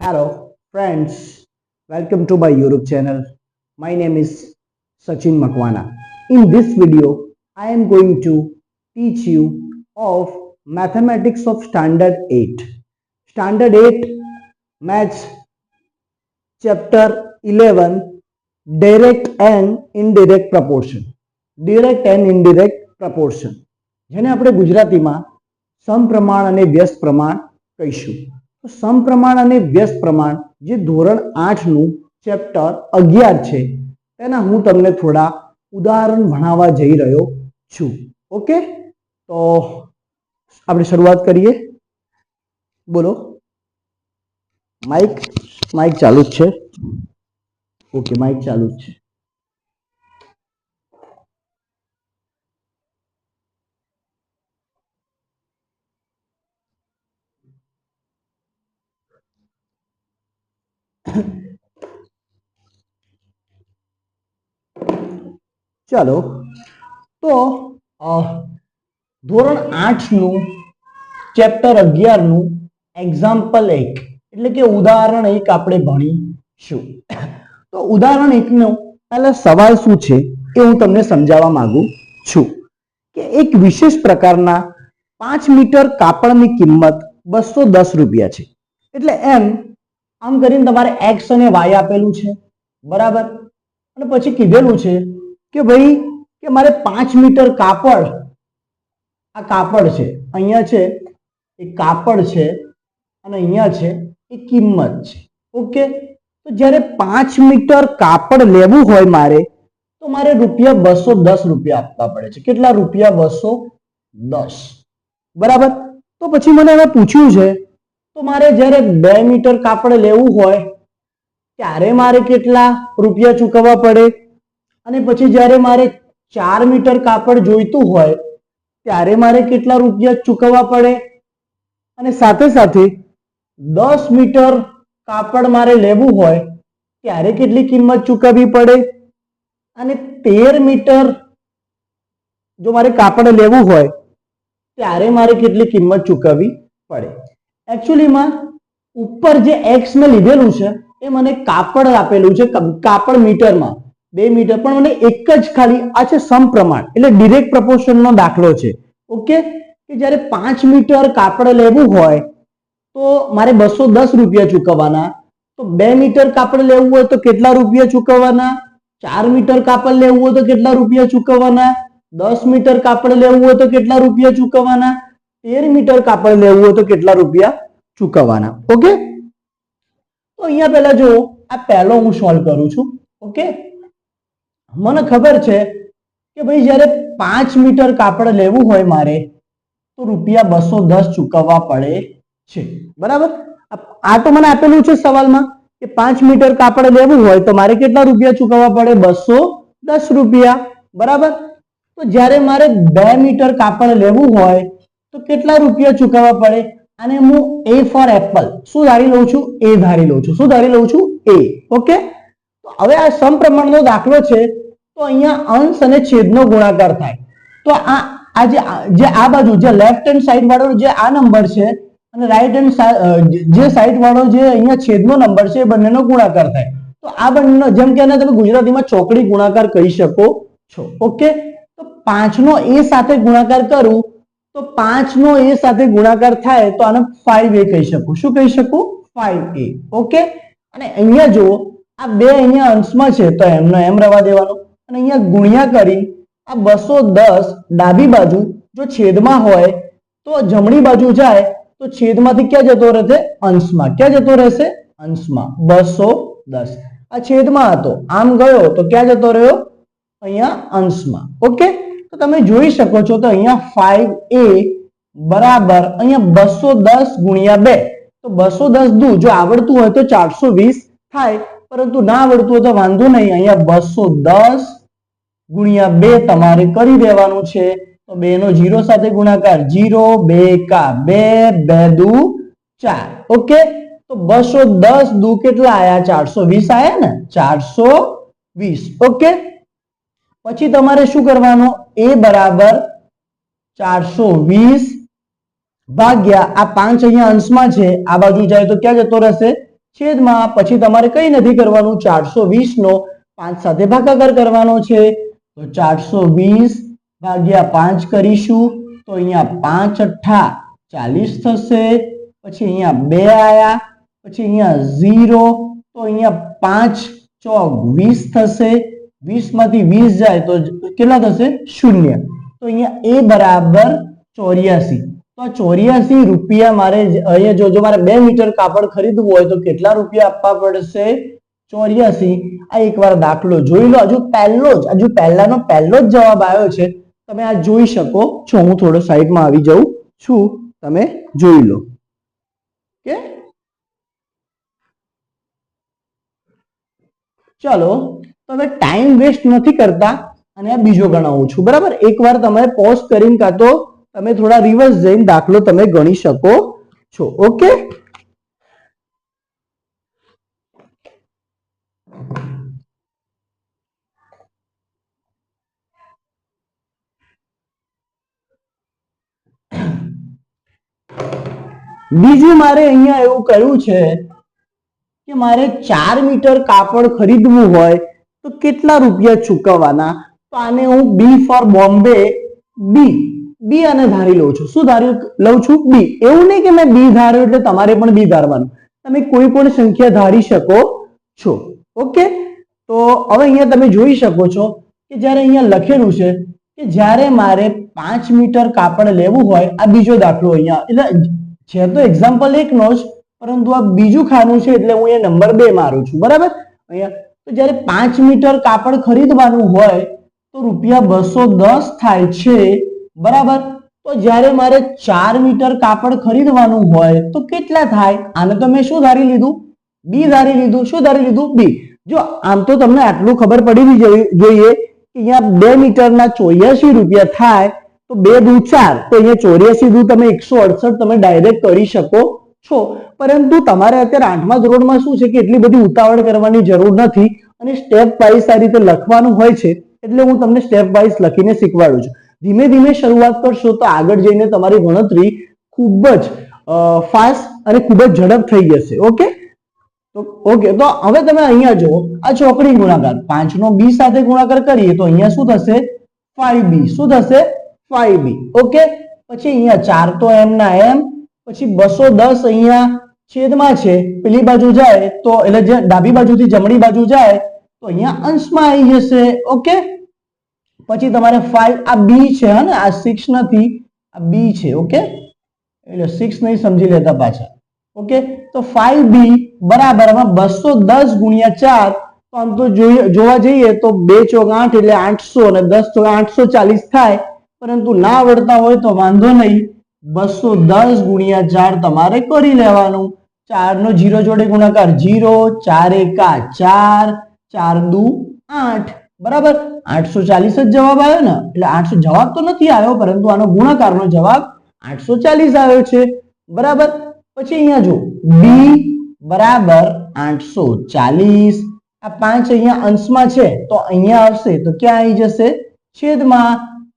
Hello, friends. Welcome to my YouTube channel. My name is Sachin Makwana. In this video, I am going to teach you of mathematics of Standard 8. Standard 8 Maths Chapter 11 Direct and Indirect Proportion. Direct and Indirect Proportion. જેને આપણે ગુજરાતીમાં સમપ્રમાણ અને વ્યસ્ત પ્રમાણ કહીશું. તો સમપ્રમાણ અને વ્યસ્ત પ્રમાણ જે ધોરણ 8 નું ચેપ્ટર 11 છે તેના હું તમને થોડા ઉદાહરણ ભણાવવા જઈ રહ્યો છું. ઓકે, તો આપણે શરૂઆત કરીએ. બોલો, માઇક ચાલુ જ છે. ઓકે, માઇક ચાલુ જ છે. ચાલો, તો ધોરણ 8 નું ચેપ્ટર 11 નું એક્ઝામ્પલ 1 એટલે કે ઉદાહરણ 1 આપણે ભણીશું. તો ઉદાહરણ 1 નો પહેલા સવાલ શું છે એ હું તમને સમજાવવા માંગુ છું કે એક વિશેષ પ્રકારના 5 મીટર કાપડની કિંમત 210 રૂપિયા છે. એટલે આમ કરીને તમારે x અને y આપેલું છે, બરાબર. અને પછી કીધેલું છે કે ભાઈ કે મારે 5 મીટર કાપડ, આ કાપડ છે, અહીંયા છે એ કાપડ છે અને અહીંયા છે એ કિંમત છે. ઓકે, તો જ્યારે 5 મીટર કાપડ લેવું હોય મારે તો મારે રૂપિયા 210 રૂપિયા આપવા પડે છે. કેટલા રૂપિયા? 210, બરાબર. તો પછી મને હવે પૂછ્યું છે તો મારે જ્યારે 2 મીટર કાપડ લેવું હોય ત્યારે મારે કેટલા રૂપિયા ચૂકવવા પડે, અને પછી જ્યારે મારે 4 મીટર કાપડ જોઈતું હોય ત્યારે મારે કેટલા રૂપિયા ચૂકવવા પડે, અને સાથે સાથે 10 મીટર કાપડ મારે લેવું હોય ત્યારે કેટલી કિંમત ચૂકવવી પડે, અને 13 મીટર જો મારે કાપડ લેવું હોય ત્યારે મારે કેટલી કિંમત ચૂકવવી પડે. એકચ્યુઅલીમાં ઉપર જે x મેં લીધેલું છે એ મને કાપડ આપેલું છે, કાપડ મીટરમાં 2 મીટર, પણ મને એક જ ખાલી આ છે સમપ્રમાણ એટલે ડિરેક્ટ પ્રપોર્શનનો દાખલો છે. ઓકે, કે જ્યારે 5 મીટર કાપડ લેવું હોય તો મારે 210 રૂપિયા ચૂકવવાના, તો 2 મીટર કાપડ લેવું હોય તો કેટલા રૂપિયા ચૂકવવાના, 4 મીટર કાપડ લેવું હોય તો કેટલા રૂપિયા ચૂકવવાના, 10 મીટર કાપડ લેવું હોય તો કેટલા રૂપિયા ચૂકવવાના, 13 મીટર કાપડ લેવું હોય તો કેટલા રૂપિયા ચૂકવવાના. ઓકે, તો અહીંયા પહેલા જો આ પહેલો હું સોલ્વ કરું છું. ઓકે, મને ખબર છે કે ભાઈ જ્યારે 5 મીટર કાપડ લેવું હોય મારે તો રૂપિયા 210 ચૂકવવા પડે છે, બરાબર. આ તો મને આપેલું છે સવાલમાં કે 5 મીટર કાપડ લેવું હોય તો મારે કેટલા રૂપિયા ચૂકવવા પડે? 210 રૂપિયા, બરાબર. તો જ્યારે મારે 2 મીટર કાપડ લેવું હોય તો કેટલા રૂપિયા ચૂકવવા પડે? અને હું A ફોર એપલ શું ધારી લઉં છું? A ધારી લઉં છું. શું ધારી લઉં છું? A. ઓકે, તો હવે આ સમપ્રમાણનો દાખલો છે તો અહીંયા અંશ અને છેદનો ગુણાકાર થાય. તો આ જે આ બાજુ જે લેફ્ટ હેન્ડ સાઈડ વાળો જે આ નંબર છે અને રાઈટ હેન્ડ જે સાઈડ વાળો જે અહીંયા છેદનો નંબર છે એ બંનેનો ગુણાકાર થાય. તો આ બંનેનો જેમ કે તમે ગુજરાતીમાં ચોકડી ગુણાકાર કહી શકો છો. ઓકે, તો 5 નો A સાથે ગુણાકાર કરું તો 5 નો A સાથે ગુણાકાર થાય તો આને 5A કહી શકું. શું કહી શકું? 5A. ઓકે, અને અહીંયા જો આ બે અહીંયા અંશમાં છે તો એમનો એમ રહેવા દેવાનો, અને અહીંયા ગુણ્યા કરી આ 210 ડાબી બાજુ જો છેદમાં હોય તો જમણી બાજુ જાય તો છેદમાંથી ક્યાં જતો રહેશે? અંશમાં. ક્યાં જતો રહેશે? અંશમાં. 210 આ છેદમાં હતો, આમ ગયો તો ક્યાં જતો રહ્યો? અહીંયા અંશમાં. ઓકે, તો તમે જોઈ શકો છો તો અહીંયા 5A બરાબર અહીંયા 210 ગુણ્યા 2, તો 210 દુ જો આવડતું હોય તો 420 થાય, પરંતુ ના આવડતું હોય તો વાંધો નહીં, અહીંયા 210 ગુણ્યા 2 તમારે કરી દેવાનું છે. તો 2 નો 0 સાથે ગુણાકાર, 0 2 કા 2 2 દુ 4. ઓકે, તો 210 દુ કેટલા આયા? 420 આયા ને, 420. ઓકે, પછી તમારે શું કરવાનું? A બરાબર 420 ભાગ્યા આ 5 અહીંયા અંશમાં છે, આ બાજુ જાય તો ક્યાં જતો રહેશે? છેદમાં પછી તમારે કઈ નથી કરવાનું, 420 નો 5 સાથે ભાગાકાર કરવાનો છે, તો 420 ભાગ્યા 5 કરીશું તો અહીંયા 5 અઠ્ઠા 40 થશે, પછી અહીંયા 2 આયા, પછી અહીંયા 0, તો અહીંયા 5 ચોક 20 થશે, 20 માંથી 20 જાય તો કેટલા થશે, 0. તો અહીંયા a બરાબર 84. તો 84 રૂપિયા મારે અહીંયા જો મારે 2 મીટર કાપડ ખરીદવું હોય તો કેટલા રૂપિયા આપવા પડશે, 84. આ એકવાર દાખલો જોઈ લો. હજુ પહેલાનો પહેલો જ જવાબ આવ્યો છે, તમે આ જોઈ શકો છો. હું થોડો સાઈડમાં આવી જાઉં છું, તમે જોઈ લો. ઓકે, ચલો તો હવે ટાઈમ વેસ્ટ નથી કરતા અને આ બીજો ગણાવું છું. બરાબર, એકવાર તમે પોઝ કરીને કાં તો તમે થોડા રિવર્સ જઈને દાખલો તમે ગણી શકો છો. ઓકે, બીજું મારે અહીંયા એવું કર્યું છે કે મારે 4 મીટર કાપડ ખરીદવું હોય તો કેટલા રૂપિયા ચૂકવવાના. તો આને હું બી ફોર બોમ્બે બી અને ધારી લઉં છું. શું ધારી લઉં છું, બી. એવું નહીં કે મેં બી ધાર્યું એટલે તમારે પણ બી ધારવાનું, તમે કોઈ પણ સંખ્યા ધારી શકો છો. ઓકે, તો હવે અહીંયા તમે જોઈ શકો છો કે જ્યારે અહીંયા લખેલું છે કે જ્યારે મારે 5 મીટર કાપડ લેવું હોય, આ બીજો દાખલો અહીંયા, એટલે છે તો એક્ઝામ્પલ એકનો જ, પરંતુ આ બીજું ખાનું છે એટલે હું અહીંયા નંબર 2 મારું છું. બરાબર, અહીંયા તો જ્યારે 5 મીટર કાપડ ખરીદવાનું હોય તો રૂપિયા 210 થાય છે. બરાબર, તો જ્યારે મારે 4 મીટર કાપડ ખરીદવાનું હોય તો કેટલા થાય. આને તો મેં શું ધારી લીધું, બી ધારી લીધું. શું ધારી લીધું, બી. જો આમ તો તમને આટલું ખબર પડી જોઈએ કે અહીંયા 2 મીટરના 84 રૂપિયા થાય, તો 2 દુ 4, તો અહીંયા 84 દુ તમે 168 તમે ડાયરેક્ટ કરી શકો છો. પરંતુ તમારે અત્યારે 8મા ધોરણમાં શું છે કે એટલી બધી ઉતાવળ કરવાની જરૂર નથી અને સ્ટેપ વાઇઝ આ રીતે લખવાનું હોય છે, એટલે હું તમને સ્ટેપ વાઇઝ લખીને શીખવાડું છું. ધીમે ધીમે શરૂઆત કરશો તો આગળ જઈને તમારી ગણતરી ખૂબ જ ફાસ્ટ અને ખૂબ જ ઝડપ થઈ જશે. ઓકે, તો હવે તમે અહીંયા જુઓ, આ ચોકડી ગુણાકાર 5 નો b સાથે ગુણાકાર કરીએ તો અહીંયા શું થશે, 5b. શું થશે, 5b. ઓકે, પછી અહીંયા 4 તો m ના m, પછી 210 અહીંયા છેદમાં છે, પેલી બાજુ જાય તો એટલે જે ડાબી બાજુથી જમણી બાજુ જાય તો અહીંયા અંશમાં આવી જશે. ઓકે, પછી તમારે 5, આ b છે ને, આ 6 નથી, આ b છે. ઓકે, એટલે 6 નહીં સમજી લેતા પાછા. ઓકે, તો 5b બરાબર 210 ગુણ્યા 4, તો આમ તો જોવા જઈએ તો 2 ચોક 8 એટલે 800 અને 10 ચોક 840 થાય, પરંતુ ના આવડતા હોય તો વાંધો નહીં, 210 ગુણ્યા 4 તમારે કરી લેવાનું. 4 નો 0 જોડે ગુણાકાર 0, 4 એકા 4, 4 દુ 8. બરાબર, 840 જ જવાબ આવ્યો ને, એટલે 800 જવાબ તો નથી આવ્યો, પરંતુ આનો ગુણાકારનો જવાબ 840 આવ્યો છે. બરાબર, પછી અહીંયા જો b બરાબર 840, આ 5 અહીંયા અંશમાં છે તો અહીંયા આવશે તો ક્યાં આવી જશે, છેદમાં.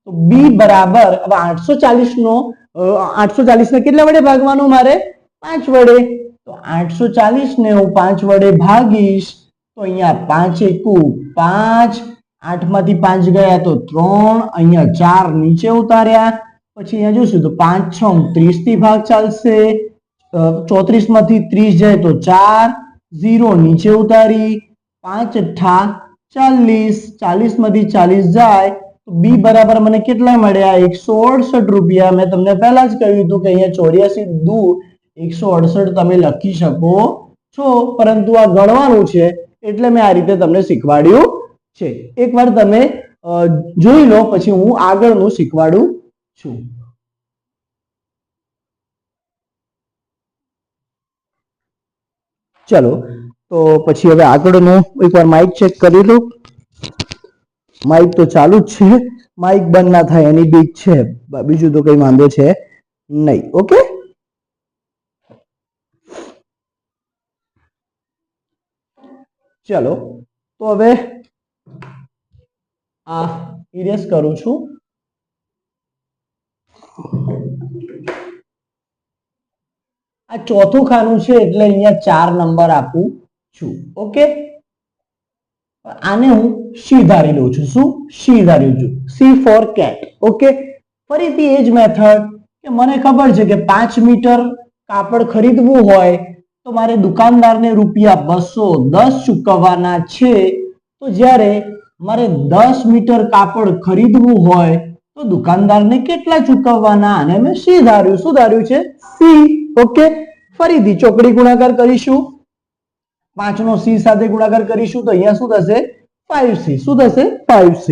તો b બરાબર હવે 840 નો 840 ને કેટલા વડે ભાગવાનું મારે, 5 વડે. તો 840 ને હું 5 વડે ભાગીશ તો અહીંયા 5 એકુ 5, 8 માંથી 5 ગયા તો 3, અહીંયા 4 નીચે ઉતાર્યા, પછી અહીંયા જોશું તો 5 6 30 થી ભાગ ચાલશે, 34 માંથી 30 જાય તો 4, 0 નીચે ઉતારી, 5 અઠ્ઠા 40, 40 માંથી 40 જાય તો b બરાબર મને કેટલા મળ્યા, 168 રૂપિયા. મેં તમને પહેલા જ કહ્યું હતું કે અહીંયા 84 દુ 168 તમે લખી શકો છો, પરંતુ આ ગણવાનું છે એટલે મેં આ રીતે તમને શીખવાડ્યું છે. એકવાર તમે જોઈ લો, પછી હું આગળનું શીખવાડું છું. ચલો, તો પછી હવે આગળનું એકવાર માઇક ચેક કરી લો. માઇક તો ચાલુ જ છે, માઇક બંધ ના થાય એની બીક છે, બીજું તો કઈ વાંધો છે નહીં. ઓકે, ચલો તો હવે આ ઇરેઝ કરું છું. આ ચોથું ખાનું છે એટલે અહીંયા 4 નંબર આપું છું. ઓકે, આને હું સી ધારી લઉં છું. શું સી ધાર્યું છું? C four cat. ઓકે, ફરીથી એ જ મેથડ કે મને ખબર છે કે 5 મીટર કાપડ ખરીદવું હોય તો મારે દુકાનદારને રૂપિયા 210 ચૂકવવાના છે. તો જ્યારે મારે 10 મીટર કાપડ ખરીદવું હોય તો દુકાનદારને કેટલા ચૂકવવાના? અને મેં સી ધાર્યું. શું ધાર્યું છે? સી. ઓકે, ફરીથી ચોકડી ગુણાકાર કરીશું. 5 નો સી સાથે ગુણાકાર કરીશું તો અહીંયા શું થશે? 5c. શું થશે? 5c.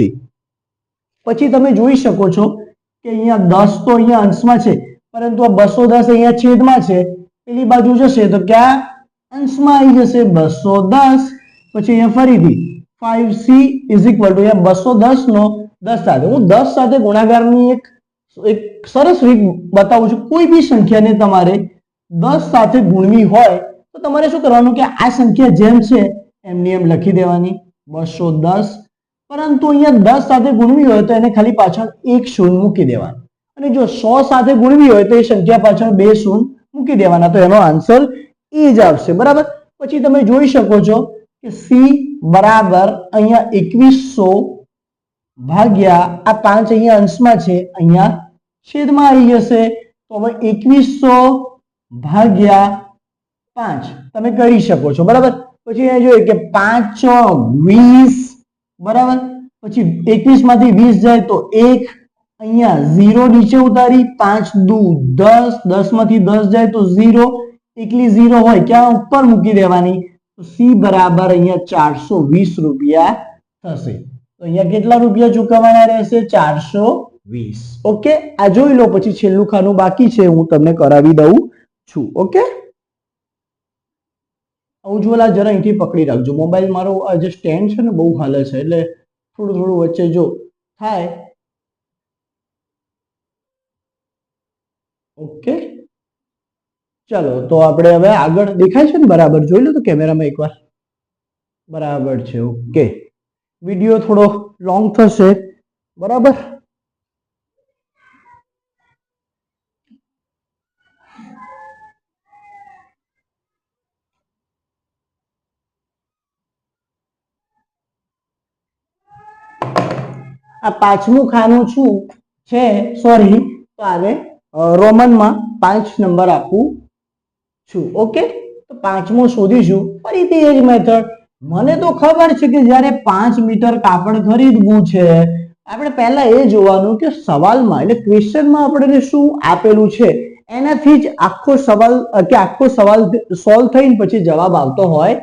પછી તમે જોઈ શકો છો કે અહીંયા 10 તો અહીંયા અંશમાં છે પરંતુ આ 210 અહીંયા છેદમાં છે. પેલી બાજુ જશે તો ક્યાં? અંશમાં આવી જશે 210. પછી અહીંયા ફરીથી 5c ઇઝ ઇક્વલ ટુ અહીંયા 210 નો 10 સાથે. હું 10 સાથે ગુણાકારની એક સરસ રીત બતાવું છું. કોઈ બી સંખ્યાને તમારે 10 સાથે ગુણવી હોય તો તમારે શું કરવાનું કે આ સંખ્યા જેમ છે એમની એમ લખી દેવાની 210. પરંતુ અહીંયા 10 સાથે ગુણવી હોય તો એને ખાલી પાછળ એક શૂન્ય મૂકી દેવાનું. અને જો 100 સાથે ગુણવી હોય તો એ સંખ્યા પાછળ 2 શૂન્ય મૂકી દેવાના. તો એનો આન્સર એ જ આવશે. બરાબર. પછી તમે જોઈ શકો છો કે સી બરાબર અહીંયા 2100 ભાગ્યા આ 5 અહીંયા અંશમાં છે, અહીંયા છેદમાં આવી જશે. તો હવે 2100 ભાગ્યા 5 તમે કરી શકો છો. બરાબર. પછી અહીંયા જોઈએ કે 5 20. બરાબર. પછી 21 માંથી 20 જાય તો 1, અહીંયા 0 નીચે ઉતારી, 5 દુ 10, 10 માંથી 10 જાય તો 0, એકલી 0 હોય ક્યાં ઉપર મૂકી દેવાની. તો સી બરાબર અહીંયા 420 રૂપિયા થશે. તો અહીંયા કેટલા રૂપિયા ચૂકવવાના રહેશે? 420. ઓકે, આ જોઈ લો. પછી છેલ્લું ખાનું બાકી છે, હું તમને કરાવી દઉં છું. ઓકે, ઉજ્જવલા જરા અહીંથી પકડી રાખજો. મોબાઈલ મારો આ જે સ્ટેન્ડ છે ને બહુ હાલે છે એટલે થોડું વચ્ચે જો થાય. ઓકે, ચલો તો આપણે હવે આગળ દેખાય છે ને? બરાબર. જોઈ લો તો કેમેરામાં એકવાર. બરાબર છે. ઓકે, વિડીયો થોડો લોંગ થશે. બરાબર. આ પાંચમું ખાનું છું છે, સોરી, તો આને રોમનમાં 5 નંબર આપું છું. ઓકે, તો પાંચમું શોધીશું. ફરીથી એ જ મેથડ. મને તો ખબર છે કે જ્યારે 5 મીટર કાપડ ખરીદવું છે, આપણે પહેલા એ જોવાનું કે સવાલમાં એટલે ક્વેશ્ચનમાં આપણને શું આપેલું છે એનાથી જ આખો સવાલ સોલ્વ થઈને પછી જવાબ આવતો હોય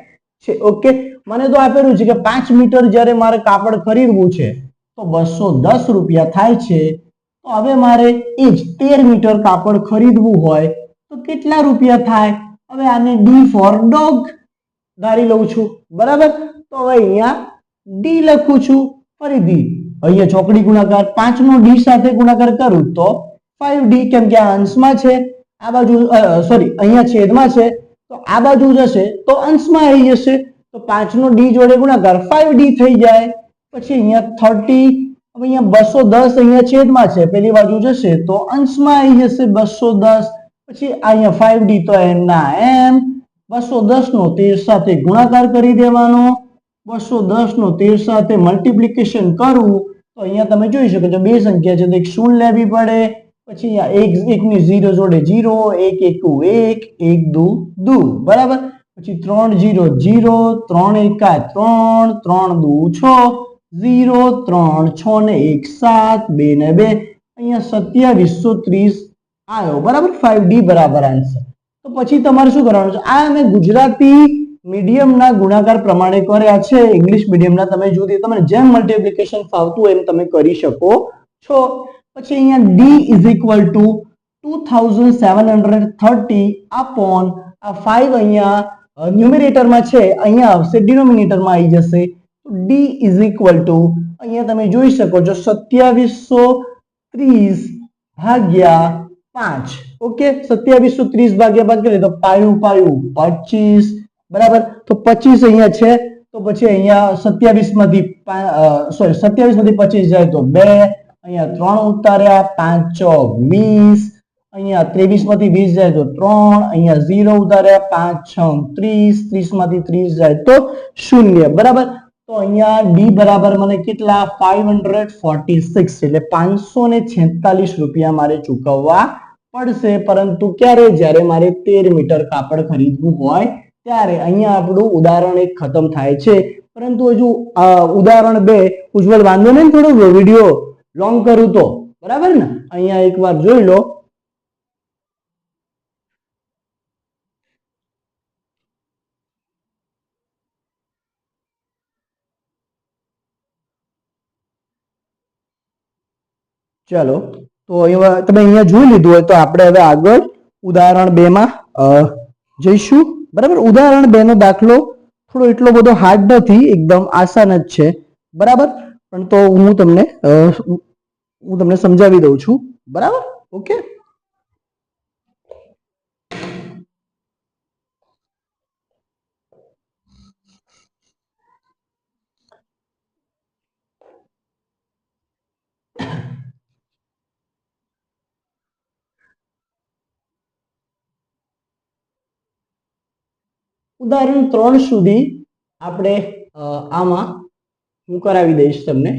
છે. ઓકે, મને તો આપેલું છે કે 5 મીટર જ્યારે મારે કાપડ ખરીદવું છે તો 210 રૂપિયા થાય છે. તો હવે મારે એ જ 13 મીટર કાપડ ખરીદવું હોય તો કેટલા રૂપિયા થાય? હવે આને ડી ફોર ડોગ ધારી લઉં છું. બરાબર. તો હવે અહીંયા ડી લખું છું. ફરીથી અહીંયા ચોકડી ગુણાકાર 5 નો ડી સાથે ગુણાકાર કરું તો 5d, કેમ કે આ અંશમાં છે, આ બાજુ સોરી અહીંયા છેદમાં છે તો આ બાજુ જશે તો અંશમાં આવી જશે. તો 5 નો ડી જોડે ગુણાકાર 5d થઈ જાય. પછી અહીંયા 30, હવે અહીંયા 210 અહીંયા છેદમાં છે, પેલી બાજુ જશે તો અંશમાં આવી જશે 210. પછી અહીંયા 5d તો એમના એમ 210 નો 13 સાથે ગુણાકાર કરી દેવાનો. 210 નો 13 સાથે મલ્ટીપ્લિકેશન કરવું તો અહીંયા તમે જોઈ શકો છો બે સંખ્યા છે તો એક શૂન્ય લેવી પડે. પછી અહીંયા 1 ની 0 જોડે 0, 1 1 1, 1 2 2. બરાબર. પછી 3 0 0, 3 1 3, 3 2 6, 0 3 6 ને 1 7, 2 ને 2, અહીંયા 2730 આવ્યો. બરાબર. 5d બરાબર આન્સર. તો પછી તમારે શું કરવાનું છે? આ મેં ગુજરાતી મીડિયમના ગુણાકાર પ્રમાણે કર્યા છે. ઇંગ્લિશ મીડિયમના તમે જુદી તમને જેમ મલ્ટીપ્લિકેશન ફાવતું એમ તમે કરી શકો છો. પછી અહીંયા d is equal to 2730 upon આ 5 અહીંયા ન્યુમેરેટરમાં છે, અહીંયા આવશે ડિનોમિનેટરમાં આવી જશે. તો d ઇઝ ઇક્વલ ટુ અહીંયા તમે જોઈ શકો છો 2730 ભાગ્યા 5. ઓકે, 2730 ભાગ્યા 5 કરીએ તો પાયું 25. બરાબર. તો 25 અહીંયા છે તો પછી અહીંયા 27 માંથી 25 જાય તો 2, અહીંયા 3 ઉતાર્યા, 5 4 20, અહીંયા 23 માંથી 20 જાય તો 3, અહીંયા 0 ઉતાર્યા, 5 6 30, 30 માંથી 30 જાય તો 0. બરાબર. તો અહીંયા ડી બરાબર મને કેટલા 546 એટલે 546 રૂપિયા મારે ચૂકવવા પડશે. પરંતુ ક્યારે? જ્યારે મારે 13 મીટર કાપડ ખરીદવું હોય ત્યારે. અહીંયા આપણું ઉદાહરણ 1 ખતમ થાય છે. પરંતુ હજુ ઉદાહરણ 2 ઉજ્જવલ વાંધો નહીં, થોડો વિડીયો લોંગ કરું તો બરાબર ને. અહીંયા એકવાર જોઈ લો. ચાલો, તો તમે અહીંયા જોઈ લીધું હોય તો આપણે હવે આગળ ઉદાહરણ 2 માં જઈશું. બરાબર. ઉદાહરણ 2 નો દાખલો થોડો એટલો બધો હાર્ડ નથી, એકદમ આસાન જ છે. બરાબર. પણ તો હું તમને સમજાવી દઉં છું. બરાબર. ઓકે. ઉદાહરણ 3 સુધી આપણે આમાં હું કરાવી દઈશ તમને.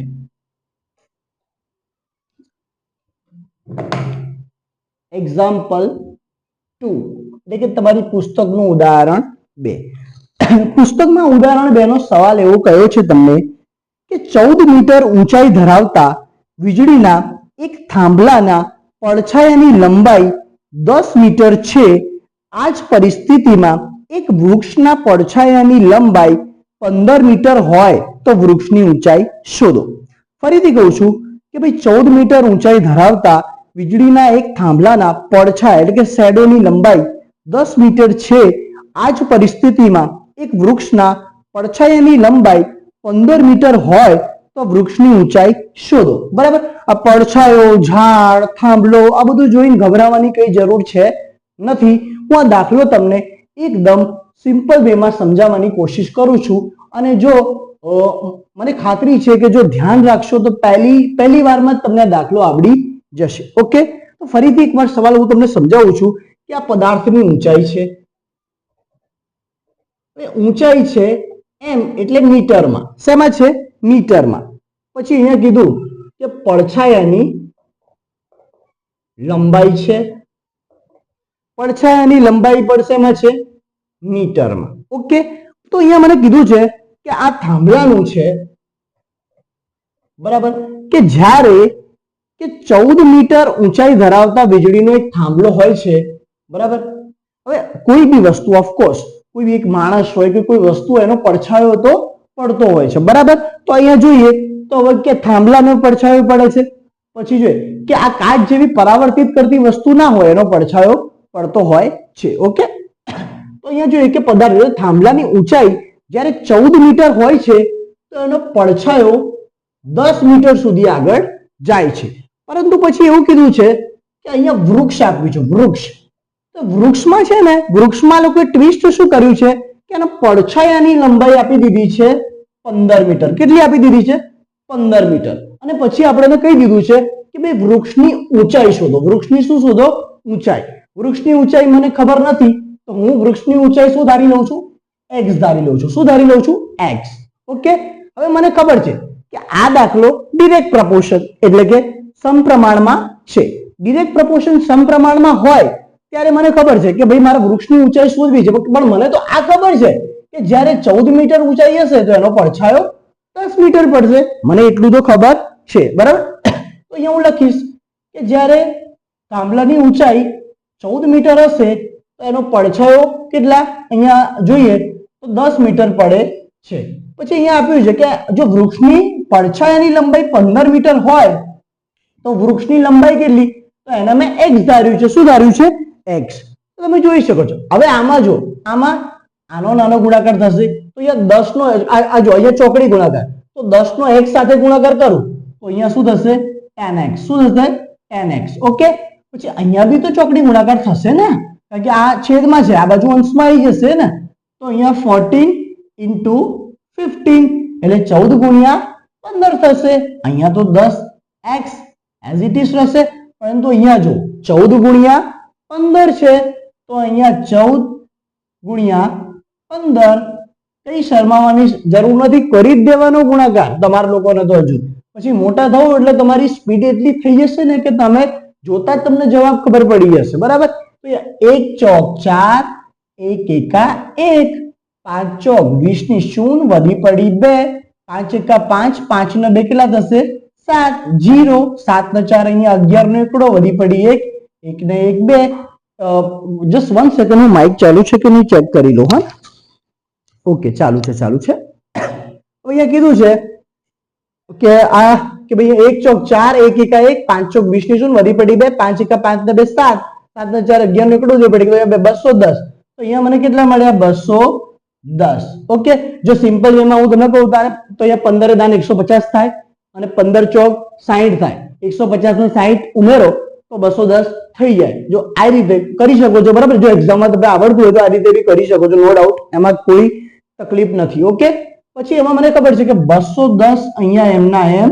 એક્ઝામ્પલ 2 એટલે કે તમારી પુસ્તકનું ઉદાહરણ 2. પુસ્તકમાં ઉદાહરણ 2 નો સવાલ એવો કયો છે તમને કે 14 મીટર ઊંચાઈ ધરાવતા વીજળીના એક થાંભલાના પડછાયાની લંબાઈ 10 મીટર છે. આ જ પરિસ્થિતિમાં એક વૃક્ષના પડછાયાની લંબાઈ 15 મીટર હોય તો વૃક્ષની ઊંચાઈ શોધો. ફરીથી કહું છું કે ભાઈ 14 મીટર ઊંચાઈ ધરાવતા વીજળીના એક થાંભલાના પડછાયા એટલે કે શેડોની લંબાઈ 10 મીટર છે. આ જ પરિસ્થિતિમાં એક વૃક્ષના પડછાયાની લંબાઈ 15 મીટર હોય તો વૃક્ષની ઊંચાઈ શોધો. બરાબર. આ પડછાયો, ઝાડ, થાંભલો આ બધું જોઈને ગભરાવાની કઈ જરૂર છે નથી. હું આ દાખલો તમને એકદમ સિમ્પલ વેમાં સમજાવવાની કોશિશ કરું છું. અને જો મને ખાતરી છે કે જો ધ્યાન રાખશો તો પહેલી વારમાં જ તમને આ દાખલો આવડી જશે. ઓકે. તો ફરીથી એકવાર સવાલ હું તમને સમજાવું છું કે આ પદાર્થની ઊંચાઈ છે. ઊંચાઈ છે એમ એટલે મીટરમાં. શેમાં છે? મીટરમાં. પછી અહીંયા કીધું કે પડછાયાની લંબાઈ છે. પડછાયાની લંબાઈ પણ શેમાં છે? મીટરમાં. ઓકે. તો અહીંયા મને કીધું છે કે આ થાંભલાનું છે. બરાબર. કે જ્યારે કે 14 મીટર ઊંચાઈ ધરાવતા વીજળીનો એક થાંભલો હોય છે. બરાબર. હવે કોઈ બી વસ્તુ ઓફકોર્સ કોઈ બી એક માણસ હોય કે કોઈ વસ્તુ એનો પડછાયો તો પડતો હોય છે. બરાબર. તો અહીંયા જોઈએ તો હવે કે થાંભલાનો પડછાયો પડે છે. પછી જોઈએ કે આ કાચ જેવી પરાવર્તિત કરતી વસ્તુ ના હોય એનો પડછાયો પડતો હોય છે. ઓકે. તો અહીંયા જોઈએ કે પદાર્થ થાંભલાની ઊંચાઈ જ્યારે 14 મીટર હોય છે તો એનો પડછાયો 10 મીટર સુધી આગળ જાય છે. પરંતુ પછી એવું કીધું છે કે અહીંયા વૃક્ષ આપ્યું છે. વૃક્ષ. તો વૃક્ષમાં છે ને, વૃક્ષમાં લોકોએ ટ્વિસ્ટ શું કર્યું છે કે એના પડછાયાની લંબાઈ આપી દીધી છે 15 મીટર. કેટલી આપી દીધી છે? 15 મીટર. અને પછી આપણે કહી દીધું છે કે ભાઈ વૃક્ષની ઊંચાઈ શોધો. વૃક્ષની શું શોધો? ઊંચાઈ. વૃક્ષની ઊંચાઈ મને ખબર નથી તો હું વૃક્ષની ઊંચાઈ શું ધારી લઉં છું? x ધારી લઉં છું. શું ધારી લઉં છું? x. ઓકે. હવે મને ખબર છે કે આ દાખલો ડિરેક્ટ પ્રપોર્શન એટલે કે સમપ્રમાણમાં છે. ડિરેક્ટ પ્રપોર્શન સમપ્રમાણમાં હોય ત્યારે મને ખબર છે કે ભાઈ મારે વૃક્ષની ઊંચાઈ શોધવી છે. પણ મને તો આ ખબર છે કે જ્યારે 14 મીટર ઊંચાઈ હશે તો એનો પડછાયો 10 મીટર પડશે. મને એટલું તો ખબર છે. બરાબર. તો અહીંયા હું લખીશ કે જ્યારે થાંભલાની ઊંચાઈ 14 મીટર હશે તો એનો પડછાયો કેટલા? અહીંયા જોઈએ તો 10 મીટર પડે છે. પછી અહીંયા આપ્યું છે કે જો વૃક્ષની પડછાયાની લંબાઈ 15 મીટર હોય તો વૃક્ષની લંબાઈ કેટલી? તો એના મેં x ધાર્યું છે. શું ધાર્યું છે? x. તો તમે જોઈ શકો છો. હવે આમાં જો આમાં આનો નાનો ગુણાકાર થશે તો અહીંયા 10 નો આ જો અહીંયા ચોકડી ગુણાકાર તો 10 નો x સાથે ગુણાકાર કરું તો અહીંયા શું થશે? 10x. શું થશે? 10x. ઓકે. પછી અહીંયા બી તો ચોકડી ગુણાકાર થશે ને, કારણ કે આ છેદમાં છે, આ બાજુ અંશમાં આવી જશે ને. તો અહીંયા 14 into 15 એટલે 14 ગુણ્યા 15 થશે. અહીંયા તો 10x as it is રહેશે. પરંતુ અહીંયા જો 14 ગુણ્યા 15 છે, તો અહીંયા 14 ગુણ્યા 15, કઈ શરમાવાની જરૂર નથી, કરી જ દેવાનો ગુણાકાર તમારા લોકોને. તો હજુ પછી મોટા થાવ એટલે તમારી સ્પીડ એટલી થઈ જશે ને કે તમે જોતા જ તમને જવાબ ખબર પડી જશે, બરાબર. તો 1 ચોક 4, 1 એકા 1, 5 ચોક 20 ની શૂન્ય, વધી પડી 2, 5 એકા 5, 5 ને 2 કેટલા થશે 7, 0, 7 ને 4 અહીંયા 11 નો એકડો, વધી પડી 1, 1 ને 1 2. જસ્ટ 1 સેકન્ડ, હું માઇક ચાલુ છે કે નહીં ચેક કરી લો. હા, ઓકે, ચાલુ છે. અહીંયા કીધું છે કે આ કે ભાઈ 1 ચોક 4, 1 એકા 1, 5 ચોક 20 ની શૂન્ય, વધી પડી 2, 5 એકા 5 ને 2 7, 7 ને 4 11 નો એકડો, પડી ગયો 210. તો અહીંયા મને કેટલા મળ્યા 210. ઓકે, જો સિમ્પલ વેમાં હું તમને કહું તો અહીંયા 15 દાન 150 થાય અને 15 ચોક 60 થાય, 150 ને 60 ઉમેરો તો 210 થઈ જાય. જો આ રીતે કરી શકો છો, બરાબર. જો એક્ઝામમાં તમને આવડતું હોય તો આ રીતે બી કરી શકો છો, નો ડાઉટ, એમાં કોઈ તકલીફ નથી. ઓકે, પછી એમાં મને ખબર છે કે 210 અહીંયા એમના એમ,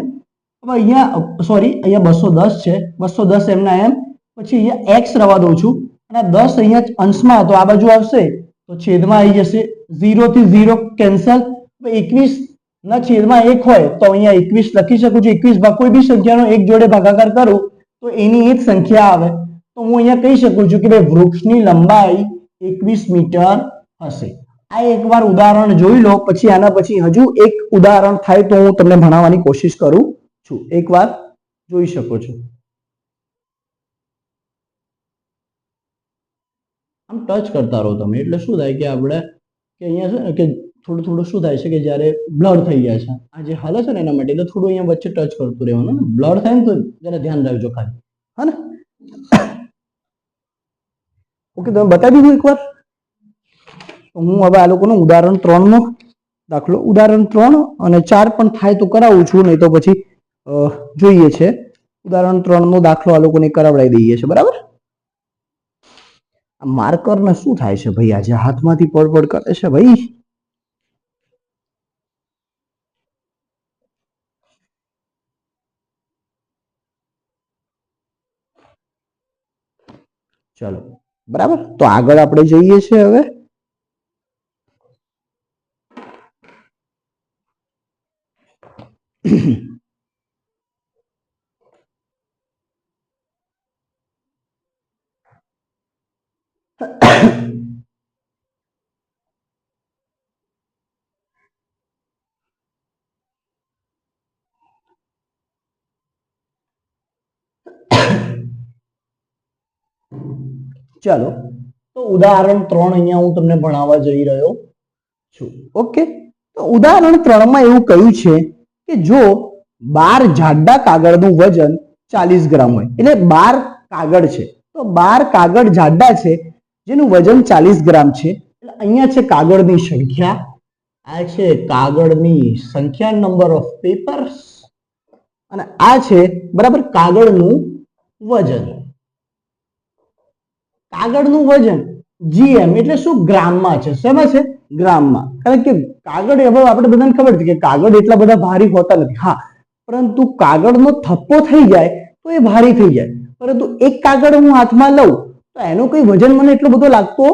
અહીંયા સોરી અહીંયા 210 છે, 210 એમના એમ, પછી અહીંયા x રવા દઉં છું અને 10 અહીંયા અંશમાં તો આ બાજુ આવશે તો છેદમાં આવી જશે, 0 થી 0 કેન્સલ. 21 ના છેદમાં 1 હોય તો અહીંયા 21 લખી શકું છું. 21 કોઈ બી સંખ્યાનો 1 જોડે ભાગાકાર કરું તો એની એક સંખ્યા આવે, તો હું અહીંયા કહી શકું છું કે ભાઈ વૃક્ષની લંબાઈ 21 મીટર હશે. આ એકવાર ઉદાહરણ જોઈ લો, પછી આના પછી હજુ એક ઉદાહરણ થાય તો હું તમને ભણાવવાની કોશિશ કરું છું. એકવાર જોઈ શકો છો. આમ ટચ કરતા રહો તમે, એટલે શું થાય કે આપણે કે અહીંયા છે ને કે થોડું થોડું શું થાય છે કે જ્યારે બ્લર થઈ જાય છે આ જે હાલે છે ને એના માટે, એટલે થોડું અહીંયા વચ્ચે ટચ કરતું રહેવાનું ને, બ્લર થાય ને તો જરા ધ્યાન રાખજો ખાલી. હા ને, ઓકે, તમે બતાવી દીધું એકવાર. હું હવે આ લોકોનું ઉદાહરણ 3 નો દાખલો, ઉદાહરણ 3 અને 4 પણ થાય તો કરાવું છું, નહીં તો પછી જોઈએ છે. ઉદાહરણ 3 નો દાખલો આ લોકોને કરાવડાવી દઈએ છે, બરાબર. આ માર્કર ને શું થાય છે ભાઈ, આજે હાથમાંથી પડપડ કરે છે ભાઈ. ચલો, બરાબર. તો આગળ આપણે જઈએ છીએ હવે. ચાલો, તો ઉદાહરણ 3 અહીંયા હું તમને ભણાવવા જઈ રહ્યો છું. ઓકે, તો ઉદાહરણ 3 માં એવું કહ્યું છે કે જો 12 જાડા કાગળનું વજન 40 ગ્રામ હોય, એટલે 12 કાગળ છે, તો 12 કાગળ જાડા છે જેનું વજન 40 ગ્રામ છે. એટલે અહીંયા છે કાગળની સંખ્યા, આ છે કાગળની સંખ્યા, નંબર ઓફ પેપર્સ, અને આ છે બરાબર કાગળનું વજન. કાગળનું વજન GM એટલે શું, ગ્રામમાં છે. શેમાં છે? ગ્રામમાં. કારણ કે કાગળ હવે આપણે બધાને ખબર છે કે કાગળ એટલા બધા ભારી હોતા નથી. હા, પરંતુ કાગળનો થપ્પો થઈ જાય તો એ ભારી થઈ જાય, પરંતુ એક કાગળ હું હાથમાં લઉં તો એનો કોઈ વજન મને એટલો બધો લાગતો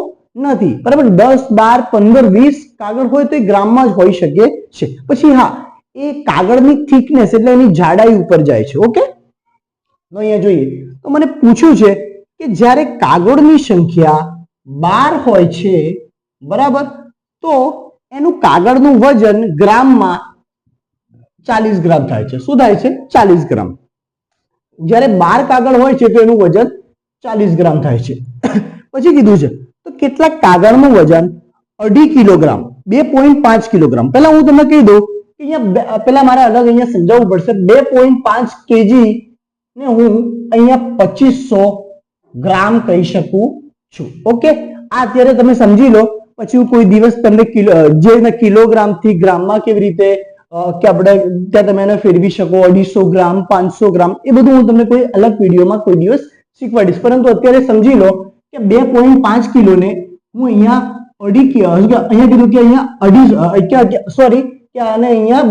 નથી, બરાબર. 10, 12, 15, 20 કાગળ હોય તો એ ગ્રામમાં જ હોઈ શકે છે. પછી હા, એ કાગળની થિકનેસ એટલે એની જાડાઈ ઉપર જાય છે. ઓકે, અહીંયા જોઈએ તો મને પૂછ્યું છે કે જ્યારે કાગળની સંખ્યા 12 હોય છે, બરાબર, તો એનું કાગળનું વજન ગ્રામમાં 40 ગ્રામ થાય છે. શું થાય છે? 40 ગ્રામ. જ્યારે 12 કાગળ હોય છે તો એનું વજન 40 ગ્રામ થાય છે. પછી કીધું છે તો કેટલા કાગળનું વજન 2.5 કિલોગ્રામ, 2.5 કિલોગ્રામ. પહેલા હું તમને કહી દઉં કે અહીંયા પહેલા મારે અલગ અહીંયા સમજાવવું પડશે. 2.5 કેજી ને હું અહીંયા 2500 ગ્રામ કહી શકું છું. ઓકે, આ અત્યારે તમે સમજી લો, પછી હું કોઈ દિવસ તમને કિલોગ્રામ થી ગ્રામમાં કેવી રીતે કે આપણે ત્યાં તમે એને ફેરવી શકો, 250 ગ્રામ, 500 ગ્રામ, એ બધું હું તમને કોઈ અલગ વિડીયોમાં કોઈ દિવસ શીખવાડીશ. પરંતુ અત્યારે સમજી લો કે 2.5 કિલોને હું અહીંયા અહીંયા કીધું કે અહીંયા સોરી કે આને અહીંયા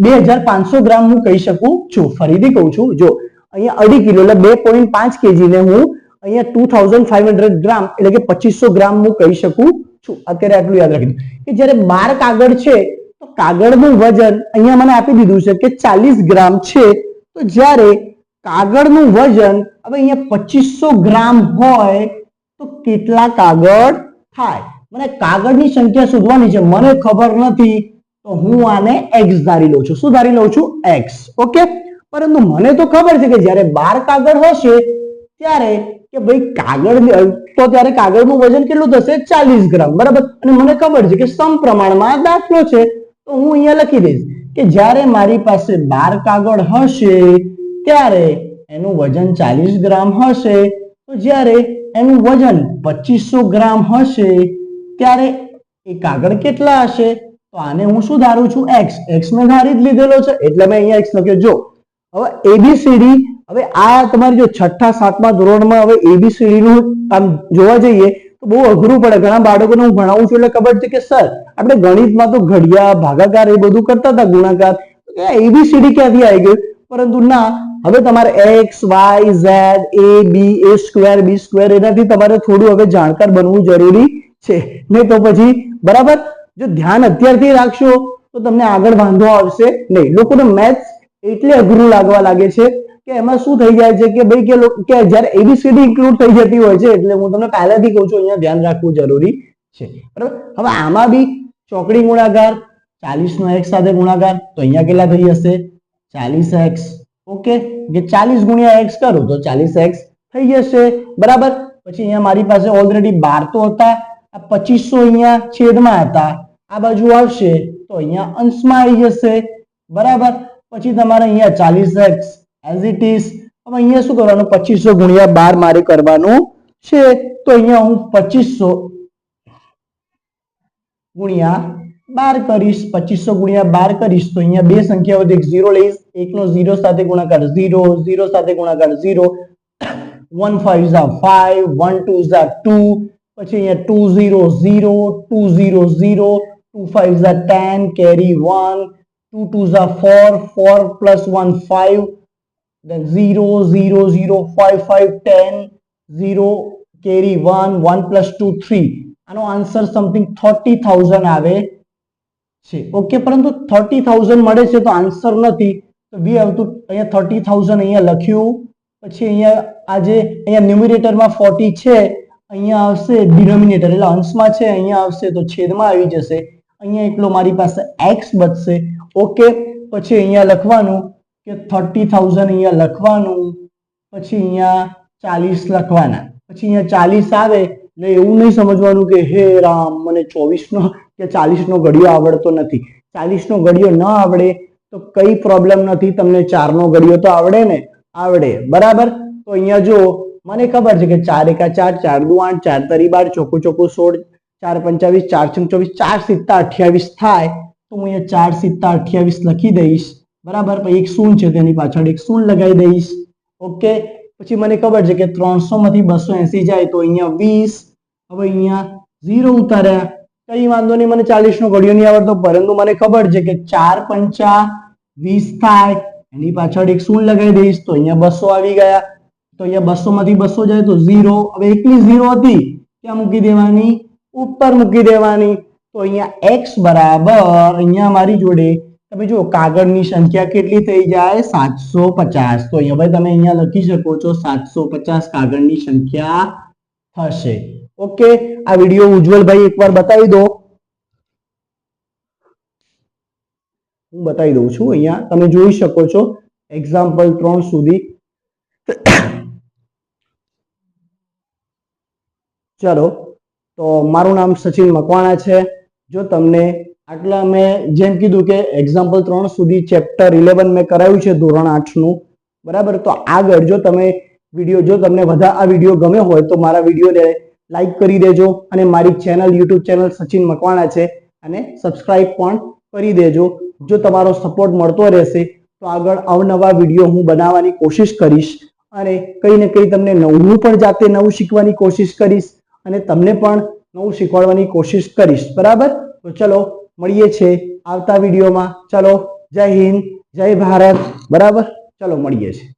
2500 ગ્રામ હું કહી શકું છું. ફરીથી કહું છું, જો અહીંયા 2.5 કિલો એટલે 2.5 કેજી ને હું અહીંયા 2500 ગ્રામ એટલે કે 2500 ગ્રામ હું કહી શકું છું. અત્યારે આટલું યાદ રાખી દો કે જ્યારે 12 કાગળ છે તો કાગળનું વજન અહીંયા મને આપી દીધું છે કે 40 ગ્રામ છે. તો જ્યારે કાગળનું વજન હવે અહીંયા 2500 ગ્રામ હોય તો કેટલા કાગળ થાય? મને કાગળની સંખ્યા શોધવાની છે, મને ખબર નથી, તો હું આને x ધારી લઉં છું. શું ધારી લઉં છું? x. ઓકે, પરંતુ મને તો ખબર છે કે જ્યારે 12 કાગળ હશે ત્યારે કે ભાઈ કાગળ તો ત્યારે કાગળનું વજન કેટલું થશે? 40 ગ્રામ, બરાબર. અને મને ખબર છે કે સમપ્રમાણમાં દાખલો છે, તો હું અહીંયા લખી દઈશ કે જ્યારે મારી પાસે 12 કાગળ હશે ત્યારે એનું વજન 40 ગ્રામ હશે. તો જ્યારે એનું વજન 2500 ગ્રામ હશે ત્યારે એ કાગળ કેટલા હશે? તો આને હું શું ધારું છું? x મેં ધારી જ લીધેલો છે એટલે મેં અહીંયા x લખ્યો. જો હવે એબીસીડી, હવે આ તમારી જો છઠ્ઠા સાતમા ધોરણમાં હવે એબીસીડી નું આમ જોવા જઈએ તો બહુ અઘરું પડે. ઘણા બાળકોને હું ભણાવું છું એટલે ખબર છે કે સર આપણે ગણિતમાં તો ઘડિયા ભાગાકાર એ બધું કરતા હતા, ગુણાકાર, એબીસીડી ક્યાંથી આવી ગયું? પરંતુ ના, હવે તમારે x y z a b a square b square એનાથી તમારે થોડું હવે જાણકાર બનવું જરૂરી છે, નહીં તો પછી બરાબર જો ધ્યાન અત્યારથી રાખશો તો તમને આગળ વાંધો આવશે નહીં. લોકોને મેથ્સ એટલે અઘરું લાગવા લાગે છે કે એમાં શું થઈ જાય છે કે ભાઈ કે જ્યારે એબીસીડી ઇન્ક્લુડ થઈ જતી હોય છે, એટલે હું તમને પહેલાથી કહું છું અહીંયા ધ્યાન રાખવું જરૂરી છે, બરાબર. હવે આમાં બી ચોકડી ગુણાકાર 40 નો x સાથે ગુણાકાર, તો અહીંયા કેટલા થઈ જશે? 40x. ઓકે, કે 40 ગુણ્યા x કરું તો 40x થઈ જશે, બરાબર. પછી અહીંયા મારી પાસે ઓલરેડી 12 તો હતા, આ 2500 અહીંયા છેદમાં હતા, આ બાજુ આવશે તો અહીંયા અંશમાં આવી જશે, બરાબર. પછી તમારે અહીંયા 40x as it is. હવે અહીંયા શું કરવાનું? 2500 ગુણ્યા 12 મારે કરવાનું છે, તો અહીંયા હું 2500 ગુણ્યા 12 કરીશ. 2500 ગુણ્યા 12 કરીશ તો અહીંયા બે સંખ્યાઓ એક 0 લઈશ, એકનો 0 સાથે ગુણાકાર 0, 0 સાથે ગુણાકાર 0, 1 5 are 5, 1 2 are 2, પછી અહીંયા 2 0 0, 2 0 0, 2 5 are 10, carry 1, 2 2 are 4, 4 plus 1 5, then 0 0 0 5 5 10, 0 carry 1, 1 plus 2 3. આનો આન્સર સમથિંગ 30,000 આવે છે. ઓકે, પરંતુ 30,000 મળે છે તો આન્સર નથી, તો વી હેવ ટુ અહીંયા 30,000 અહીંયા લખ્યું. પછી અહીંયા આજે અહીંયા ન્યુમરેટરમાં 40 છે, અહીંયા આવશે ડિનોમિનેટર એટલે અંશમાં છે, અહીંયા આવશે તો છેદમાં આવી જશે. અહીંયા એટલો મારી પાસે x બચશે. ઓકે, પછી અહીંયા લખવાનું કે 30,000 અહીંયા લખવાનું, પછી અહીંયા 40 લખવાના, પછી અહીંયા 40 આવે એટલે એવું નહીં સમજવાનું કે હે રામ મને 24 નો કે 40 નો ઘડિયો આવડતો નથી. 40 નો ઘડિયો ન આવડે તો કઈ પ્રોબ્લેમ નથી, તમને 4 નો ઘડિયો તો આવડે ને? આવડે, બરાબર. તો અહીંયા જો મને ખબર છે કે 4 એકા 4, 4 દુ 8, 4 તરી 12, ચોખ્ખું ચોખ્ખું 16, 4 25, 4 છંગ 24, 4 સિત્તા 28 થાય, તો હું અહીંયા 4 સિત્તા 28 લખી દઈશ, બરાબર. પછી એક શૂન્ય છે તેની પાછળ એક શૂન્ય લગાવી દઈશ. ઓકે, પછી મને ખબર છે કે 300 માંથી 280 જાય તો અહીંયા 20. હવે અહીંયા 0 ઉતાર્યા, કઈ વાંધો નહીં, મને 40 નો ઘડિયો નહીં આવડતો, પરંતુ મને ખબર છે કે 4 પંચા 20 થાય, એની પાછળ એક શૂન્ય લગાવી દઈશ તો અહીંયા 200 આવી ગયા. તો અહીંયા 200 માંથી 200 જાય તો 0. હવે એકલી 0 હતી ત્યાં મૂકી દેવાની, ઉપર મૂકી દેવાની. તો અહીંયા x બરાબર અહીંયા મારી જોડે તમે જો કાગળની સંખ્યા કેટલી થઈ જાય? 750. તો અહીંયા ભાઈ તમે અહીંયા લખી શકો છો 750 કાગળની સંખ્યા થશે. ઓકે, આ વિડીયો ઉજ્જવલભાઈ એકવાર બતાવી દો. હું બતાવી દઉં છું, અહીંયા તમે જોઈ શકો છો એક્ઝામ્પલ 3 સુધી. ચલો, તો મારું નામ સચિન મકવાણા છે. જો તમને આટલા મેં જેમ કીધું કે એક્ઝામ્પલ 3 સુધી ચેપ્ટર 11 મેં કરાવ્યું છે ધોરણ 8 નું, બરાબર. તો આગળ જો તમે વિડીયો જો તમને વધારે આ વિડીયો ગમ્યો હોય તો મારા વિડીયોને લાઈક કરી દેજો અને મારી channel YouTube channel Sachin Makwana છે અને સબસ્ક્રાઇબ પણ કરી દેજો. જો તમારો સપોર્ટ મળતો રહેશે તો આગળ અવનવા વિડીયો હું બનાવવાની કોશિશ કરીશ અને કંઈ ને કંઈ તમને નવું પણ જાતે નવું શીખવાની કોશિશ કરીશ અને તમને પણ નવું શીખવાડવાની કોશિશ કરીશ, બરાબર. તો ચલો મળીએ છીએ આવતા વિડીયોમાં. ચલો, જય હિન્દ, જય ભારત, બરાબર. ચલો મળીએ છીએ.